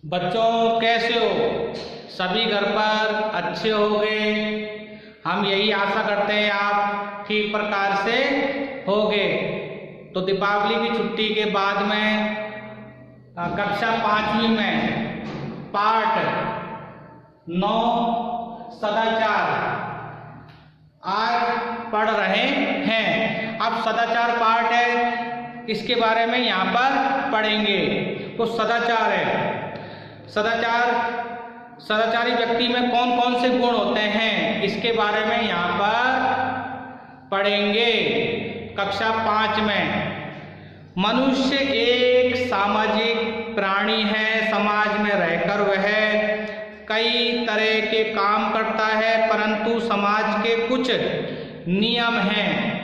बच्चों कैसे हो? सभी घर पर अच्छे होंगे। हम यही आशा करते हैं आप ठीक प्रकार से होंगे। तो दीपावली की छुट्टी के बाद में कक्षा 5वीं में पाठ 9 सदाचार आज पढ़ रहे हैं। अब सदाचार पाठ है, इसके बारे में यहाँ पर पढ़ेंगे। तो सदाचार है, सदाचारी व्यक्ति में कौन कौन से गुण होते हैं, इसके बारे में यहाँ पर पढ़ेंगे। कक्षा 5 में मनुष्य एक सामाजिक प्राणी है। समाज में रहकर वह कई तरह के काम करता है, परंतु समाज के कुछ नियम हैं।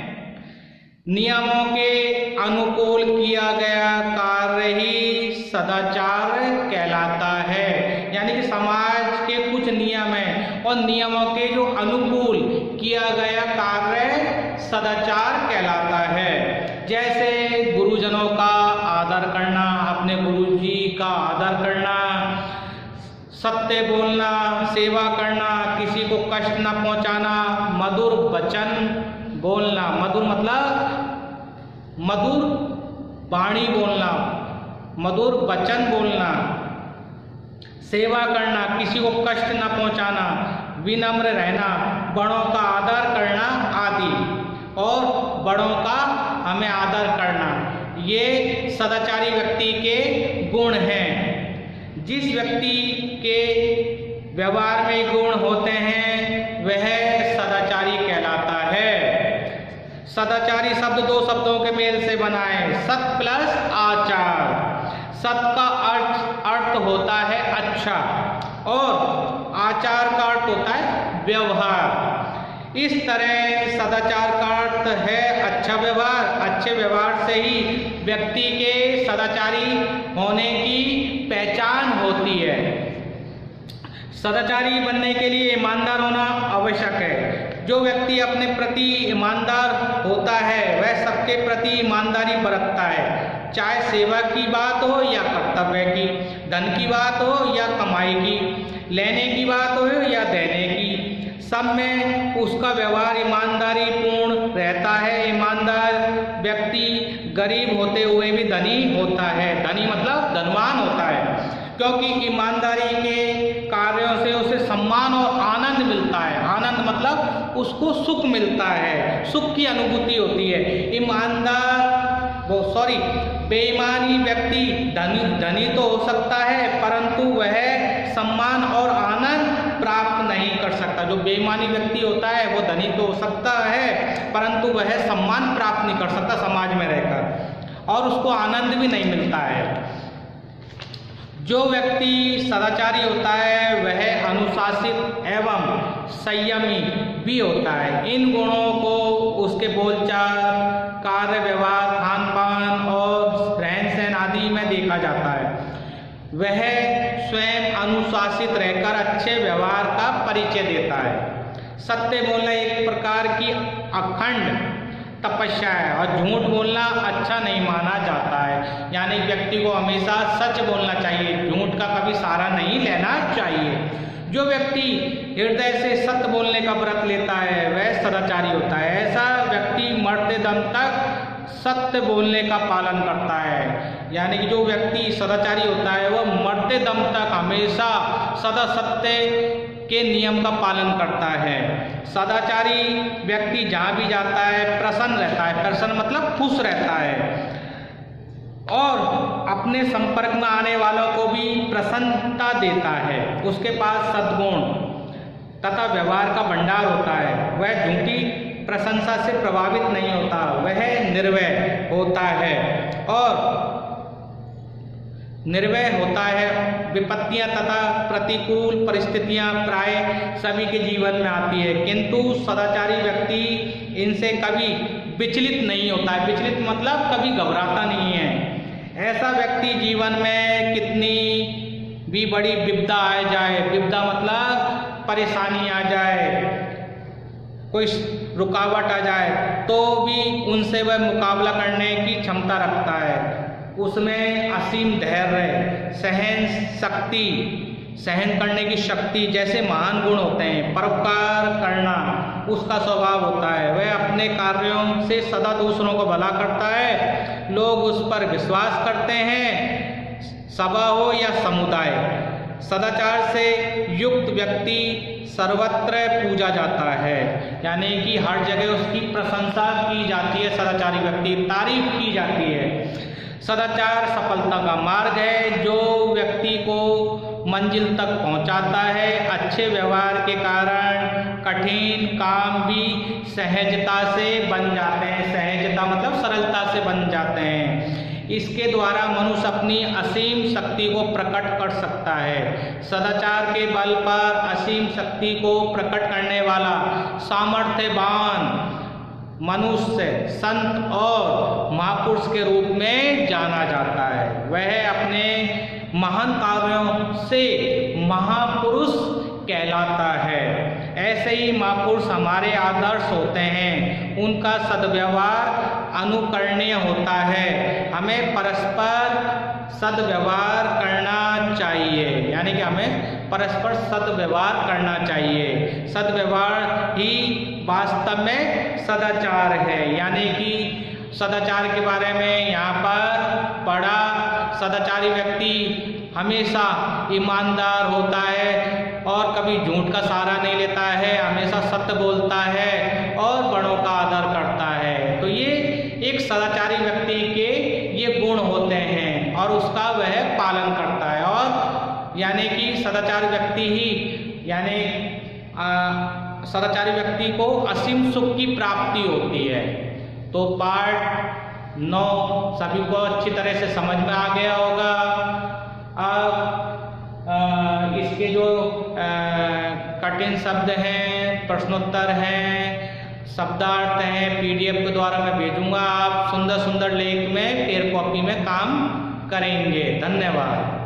नियमों के अनुकूल किया गया कार्य ही सदाचार कहलाता है। यानी कि समाज के कुछ नियम हैं और नियमों के जो अनुकूल किया गया कार्य सदाचार कहलाता है। जैसे गुरुजनों का आदर करना, अपने गुरुजी का आदर करना, सत्य बोलना, सेवा करना, किसी को कष्ट न पहुंचाना, मधुर वचन बोलना। मधुर मतलब मधुर वाणी बोलना, मधुर वचन बोलना, सेवा करना, किसी को कष्ट न पहुंचाना, विनम्र रहना, बड़ों का आदर करना आदि। और बड़ों का हमें आदर करना, ये सदाचारी व्यक्ति के गुण हैं। जिस व्यक्ति के व्यवहार में गुण होते हैं वह सदाचारी कहलाता है। सदाचारी शब्द दो शब्दों के मेल से बना है, सत प्लस आचार। सत का अर्थ होता है अच्छा और आचार का अर्थ होता है व्यवहार। इस तरह सदाचार का अर्थ है अच्छा व्यवहार। अच्छे व्यवहार से ही व्यक्ति के सदाचारी होने की पहचान होती है। सदाचारी बनने के लिए ईमानदार होना आवश्यक है। जो व्यक्ति अपने प्रति ईमानदार होता है वह सबके प्रति ईमानदारी बरतता है, चाहे सेवा की बात हो या कर्तव्य की, धन की बात हो या कमाई की, लेने की बात हो या देने की, सब में उसका व्यवहार ईमानदारी पूर्ण रहता है। ईमानदार व्यक्ति गरीब होते हुए भी धनी होता है। धनी मतलब धनवान होता है, क्योंकि ईमानदारी के कार्यों से उसे सम्मान और आनंद मिलता है। आनंद मतलब उसको सुख मिलता है, सुख की अनुभूति होती है। बेईमानी व्यक्ति धनी तो हो सकता है, परंतु वह सम्मान और आनंद प्राप्त नहीं कर सकता। जो बेईमानी व्यक्ति होता है वो धनी तो हो सकता है, परंतु वह सम्मान प्राप्त नहीं कर सकता समाज में रहकर, और उसको आनंद भी नहीं मिलता है। जो व्यक्ति सदाचारी होता है वह अनुशासित एवं संयमी भी होता है। इन गुणों को उसके बोलचाल, कार्य व्यवहार, खान पान और रहन सहन आदि में देखा जाता है। वह स्वयं अनुशासित रहकर अच्छे व्यवहार का परिचय देता है। सत्य बोलना एक प्रकार की अखंड तपस्या है और झूठ बोलना अच्छा नहीं माना जाता है। यानी व्यक्ति को हमेशा सच बोलना चाहिए, झूठ का कभी सहारा नहीं लेना चाहिए। जो व्यक्ति हृदय से सत्य बोलने का व्रत लेता है वह सदाचारी होता है। ऐसा व्यक्ति मरते दम तक सत्य बोलने का पालन करता है। यानी कि जो व्यक्ति सदाचारी होता है वह मरते दम तक हमेशा सदा सत्य के नियम का पालन करता है। सदाचारी व्यक्ति जहाँ भी जाता है प्रसन्न रहता है। प्रसन्न मतलब खुश रहता है और अपने संपर्क में आने वालों को भी प्रसन्नता देता है। उसके पास सद्गुण तथा व्यवहार का भंडार होता है। वह झूठी प्रशंसा से प्रभावित नहीं होता, वह निर्भय होता है और निर्भय होता है। विपत्तियां तथा प्रतिकूल परिस्थितियां प्राय सभी के जीवन में आती है, किंतु सदाचारी व्यक्ति इनसे कभी विचलित नहीं होता है। विचलित मतलब कभी घबराता नहीं है। ऐसा व्यक्ति जीवन में कितनी भी बड़ी विपदा आ जाए, विपदा मतलब परेशानी आ जाए, कोई रुकावट आ जाए, तो भी उनसे वह मुकाबला करने की क्षमता रखता है। उसमें असीम धैर्य, सहन शक्ति, सहन करने की शक्ति जैसे महान गुण होते हैं। परोपकार करना उसका स्वभाव होता है। वह अपने कार्यों से सदा दूसरों को भला करता है। लोग उस पर विश्वास करते हैं, सभा हो या समुदाय। सदाचार से युक्त व्यक्ति सर्वत्र पूजा जाता है, यानी कि हर जगह उसकी प्रशंसा की जाती है। सदाचारी व्यक्ति तारीफ की जाती है। सदाचार सफलता का मार्ग है जो व्यक्ति को मंजिल तक पहुंचाता है। अच्छे व्यवहार के कारण कठिन काम भी सहजता से बन जाते हैं। सहजता मतलब सरलता से बन जाते हैं। इसके द्वारा मनुष्य अपनी असीम शक्ति को प्रकट कर सकता है। सदाचार के बल पर असीम शक्ति को प्रकट करने वाला सामर्थ्यवान मनुष्य संत और महापुरुष के रूप में जाना जाता है। वह अपने महान कार्यों से महापुरुष कहलाता है। ऐसे ही महापुरुष हमारे आदर्श होते हैं। उनका सद्व्यवहार अनुकरणीय होता है। हमें परस्पर सद्व्यवहार करना चाहिए, यानी कि हमें परस्पर सद्व्यवहार करना चाहिए। सद्व्यवहार ही वास्तव में सदाचार है, यानी कि सदाचार के बारे में यहाँ पर पढ़ा। सदाचारी व्यक्ति हमेशा ईमानदार होता है और कभी झूठ का सहारा नहीं लेता है, हमेशा सत्य बोलता है और बड़ों का आदर करता है। तो ये एक सदाचारी व्यक्ति के ये गुण होते हैं और उसका वह पालन करता है। और यानी कि सदाचारी व्यक्ति ही यानी सदाचारी व्यक्ति को असीम सुख की प्राप्ति होती है। तो पार्ट 9 सभी को अच्छी तरह से समझ में आ गया होगा। अब इसके जो कठिन शब्द हैं, प्रश्नोत्तर हैं, शब्दार्थ हैं, PDF के द्वारा मैं भेजूंगा। आप सुंदर सुंदर लेख में पेयर कॉपी में काम करेंगे। धन्यवाद।